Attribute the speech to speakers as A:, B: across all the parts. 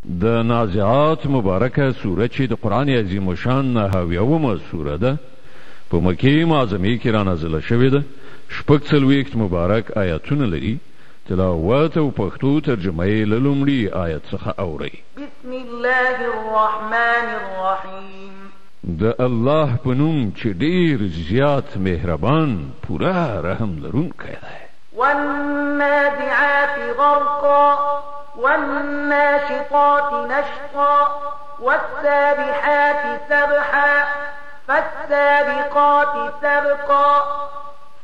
A: د نازعات مبارکه سوره چې د قرآن عظیم الشان 9 سوره ده په مکې معظمې کې رانازله شوې ده. 46 مبارک آیاتونه لري. تلاوت او پښتو ترجمه یې له لومړي آیت څخه اورئ.
B: بسم الله الرحمن الرحیم.
A: د الله په نوم چې ډېر زیات مهربان پوره رحم لرونکی دی.
B: والنازعات غرقا والناشطات نشطا والسابحات سبحا فالسابقات سبقا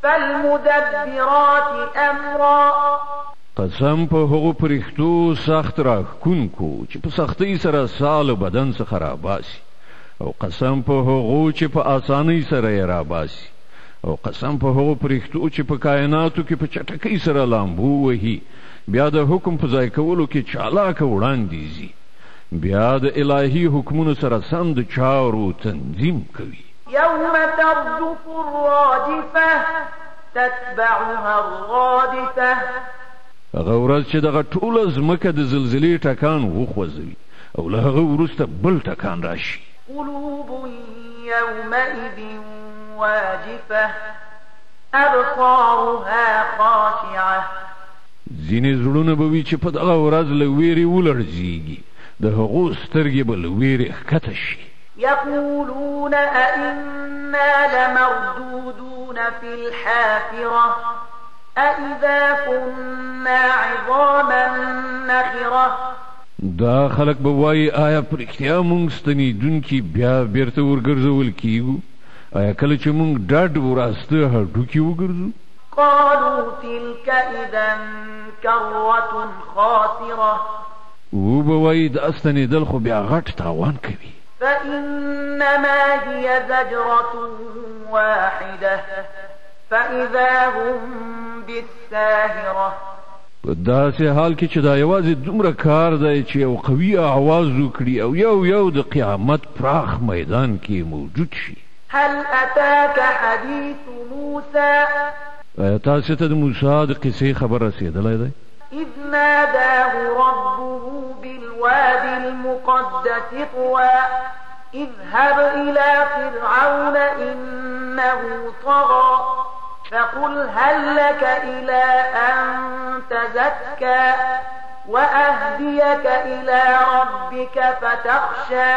B: فالمدبرات امرا.
A: قسم په هغو پرښتو سخت راښکونکو چې په سختۍ سره سال بدن څخه راباسي، او قسم په هغو چې په آسانۍ سره یې راباسي، او قسم په هغو پرښتو چې په کائناتو کې په چټکۍ سره لامبو وهي، بیا د حکم په ځای کولو کې چالاکه وړاندې ځي، بیا د الهي حکمونو سره سم د چارو تنظیم کوي.
B: يوم ترجف الراجفة تتبعها الرادفة.
A: هغه ورځ چې دغه ټوله ځمکه د زلزلې ټکان وخوځوي او له هغه وروسته بل ټکان راشي.
B: قلوب يومئذ واجفة أبصارها خاشعة.
A: ځینې زړونه به وي چې په دغه ورځ له ویرې ولړزېږي، د هغو سترګې به له ویرې ښکته شي.
B: يقولون أئنا لمردودون في الحافرة أئذا كنا عظاما نخرة.
A: دا خلک به وایي آیا په رښتیا موږ ستنېدونکي بیا بیرته ورګرځول کیږو؟ آیا کله چې موږ ډډ وراسته هډوکي وګرځو؟
B: قالوا تلك إذا كرة خاسرة.
A: و به وایي دا ستنېدل خو بیا غټ تاوان کوي.
B: فإنما هي زجرة واحدة فإذا هم بالساهرة.
A: په داسې حال کې چې دا یوازې دومره کار دی چې یو قوي آواز وکړي او یو د قیامت پراخ میدان کې موجود شي.
B: هل أتاك حديث موسى.
A: آیا تاسو ته د موسی د قصې خبر رسېدلی دی؟
B: إذ ناداه ربه بالوادي المقدس طوى اذهب إلى فرعون إنه طغى فقل هل لك إلى أن تزكى وأهديك إلى ربك فتخشى.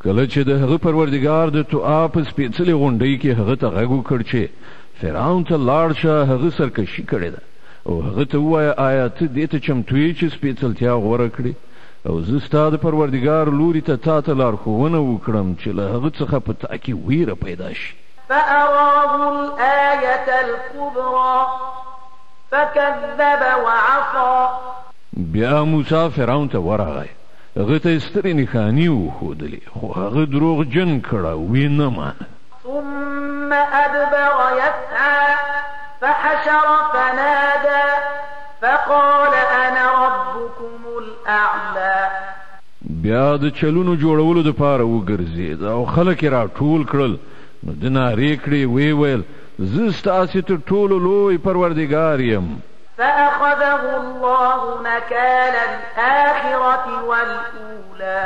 A: کله چې د هغه پروردګار د توآ په سپېڅلې غونډۍ کې هغه ته غږ وکړ چې فرعون ته لاړ شه، هغه سرکشي کړې ده، او هغه ته ووایه آیا ته دې ته چمتو یې چې سپېڅلتیا غوره کړې، او زه ستا د پروردګار لوري ته تا ته لارښوونه وکړم چې له هغه څخه په تا کې ویره پیدا شي.
B: فأراه الآية الكبرى فكذب وعصى.
A: بیا موسی فرعون ته ورغی، هغه ته سترې نښانې وښودلې، خو هغه دروغجن کړه، ویې نه مانه.
B: ثم أدبر يسعى فحشر فنادى فقال أنا ربكم الأعلى.
A: بیا د چلونو جوړولو دپاره وګرځېد او خلک یې راټول کړل، نو د نارې کړې ویې ویل زه ستاسې تر ټولو لوی پروردګار یم.
B: فأخذه الله نكال الآخرة والأولى.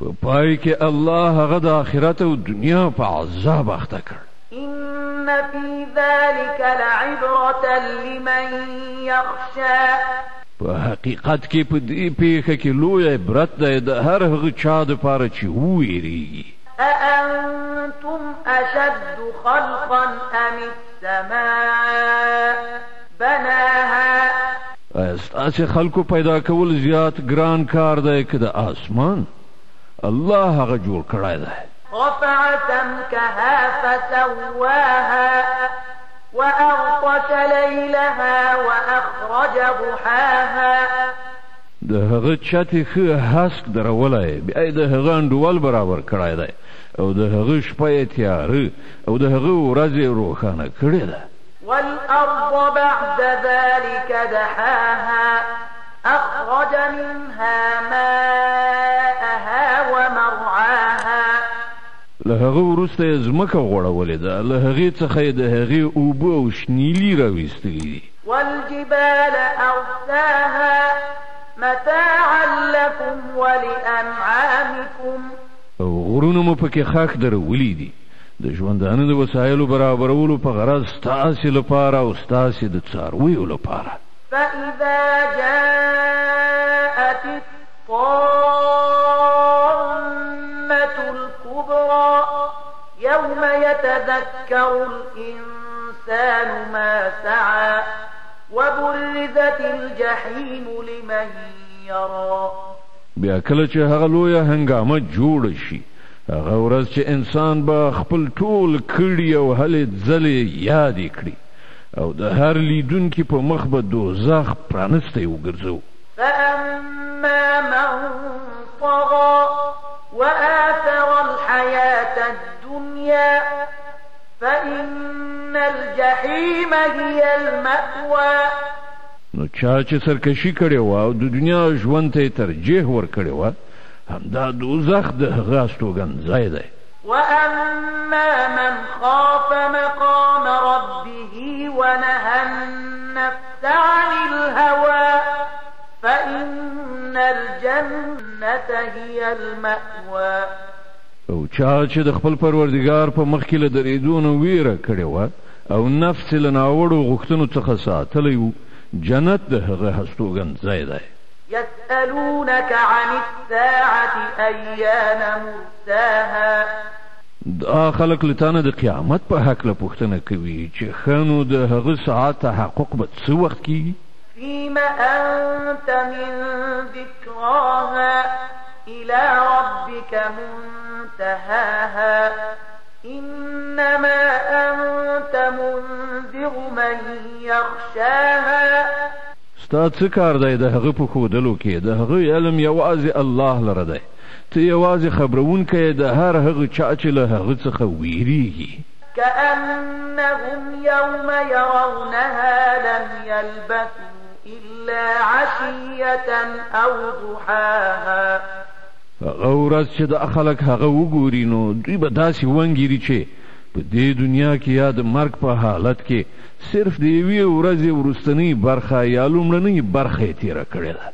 A: په پای کې الله هغه د آخرت او دنیا په عذاب اخته کړ.
B: إن في ذلك لعبرة لمن يخشى.
A: په حقیقت کې په دې پیښه کې لوی عبرت دی د هر هغه چا دپاره چې وویریږي.
B: أأنتم أشد خلقا أم السماء بناها.
A: آیا ستاسې خلکو پیدا کول زیات ګران کار دی که د آسمان؟ الله هغه جوړ کړی دی.
B: رفع سمكها فسواها وأغطش ليلها وأخرج ضحاها.
A: د هغه چتې ښه هسک درولی، بیا یې د هغه انډول برابر کړی دی، او د هغه شپه یې تیاره او د هغه ورځ یې روښانه کړې ده.
B: والأرض بعد ذلك دحاها أخرج منها ماءها ومرعاها.
A: له هغه وروسته یې ځمکه غوړولې ده، له هغې څخه یې د هغې اوبه او شنیلي راویستلي دي.
B: والجبال أرساها متاعا لكم
A: غرونه مو پکې خاک درولي دي د ژوندانه د وسایلو برابرولو په غرض ستاسې لپاره او ستاسې د څارویو لپاره.
B: فإذا جاءت الطامة الكبرى يوم يتذكر الإنسان ما سعى وبرزت الجحيم لمن يرى.
A: بیا کله چې هغه لویه هنګامه جوړه شي هغه ورځ چې انسان به خپل ټول کړي او هلې ځلې یادې کړي او د هر لیدونکي په مخ به دوزخ پرانستی وګرځو.
B: فأما من طغى وآثر الحياة الدنيا فإن الجحيم هي المأوى.
A: نو چا چې سرکشي کړې وه او د دنیا ژوند ته یې ترجیح ورکړې وه همدا دوزخ د هغه استوګنځی دی.
B: وأما من خاف مقام ربه ونهى النفس عن الهوى فإن الجنة هي المأوى.
A: او چا چې د خپل پروردګار په مخ کې له درېدو نه ویره کړې وه او نفس یې له ناوړو غوښتنو څخه ساتلی و جنت د هغه هستوګنځی دی.
B: يسألونك عن الساعة أيان مرساها.
A: دا خلق لتانه د قیامت په هکله پوښتنه کوي چې ښه نو د هغه ساعت تحقق به څه وخت کیږي.
B: فيما أنت من ذكراها إلى ربك منتهاها إنما أنت منذر من يخشاها.
A: ستا څه کار دی د هغه په ښودلو کې د هغه علم یوازې الله لره دی ته یوازې خبرونکی د هر هغه چا چې له هغه څخه ویریږي.
B: كأنهم يوم يرونها لم يلبثوا إلا عشية أو ضحاها.
A: هغه ورځ چې د خلک هغه وګوري نو دوی به داسې ونګیري چې په دې دنیا کې یا د مرګ په حالت کې صرف د یوې ورځې وروستنۍ برخه یا لومړنۍ برخه یې تېره کړې ده.